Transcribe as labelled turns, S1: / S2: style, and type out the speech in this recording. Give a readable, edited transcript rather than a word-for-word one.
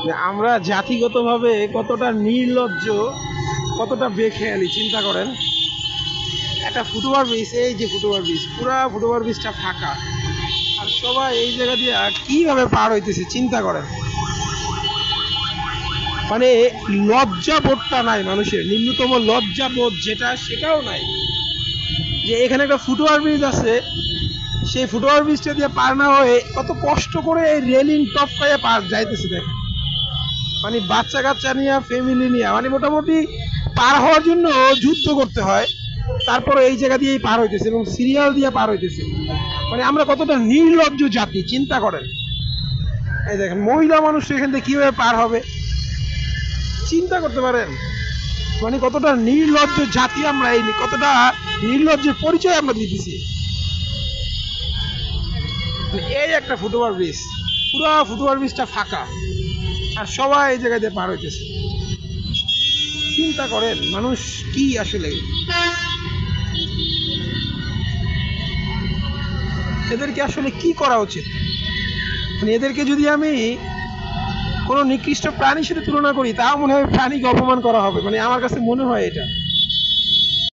S1: যে আমরা জাতিগতভাবে কতটা নির্লজ্জ, কতটা বেখেয়ালি চিন্তা করেন। একটা ফুটওভার ব্রিজ, এই যে ফুটওভার ব্রিজ, পুরা ফুটওভার ব্রিজটা ফাঁকা, আর সবাই এই জায়গা দিয়ে কিভাবে পার হইতেছে চিন্তা করেন। মানে লজ্জা বোধটা নাই মানুষের, নিম্নতম লজ্জা বোধ যেটা সেটাও নাই। যে এখানে একটা ফুটওভার ব্রিজ আছে, সেই ফুটওভার ব্রিজটা দিয়ে পার না হয়ে কত কষ্ট করে এই রেলিং টপকাইয়া পার যাইতেছে দেখেন। মানে বাচ্চা কাচ্চা নিয়ে, ফ্যামিলি নিয়ে, মানে মোটামুটি পার হওয়ার জন্য যুদ্ধ করতে হয়, তারপরে এই জায়গা দিয়েই পার হইতেছে এবং সিরিয়াল দিয়ে পার হইতেছে। মানে আমরা কতটা নির্লজ্জ জাতি চিন্তা করেন। এই দেখেন মহিলা মানুষ এখান থেকে কিভাবে পার হবে চিন্তা করতে পারেন। মানে কতটা নির্লজ্জ জাতি আমরা, এই কতটা নির্লজ্জের পরিচয় আমরা দিতেছি। এই একটা ফুটওভার ব্রিজ, পুরো ফুটওভার ব্রিজটা ফাঁকা, আর সবাই এই জায়গায় দিয়ে পার হইতেছে। চিন্তা করেন মানুষ কি আসলে, এদেরকে আসলে কি করা উচিত? মানে এদেরকে যদি আমি কোনো নিকৃষ্ট প্রাণীর সাথে তুলনা করি, তাও মনে হয় প্রাণীকে অপমান করা হবে, মানে আমার কাছে মনে হয় এটা।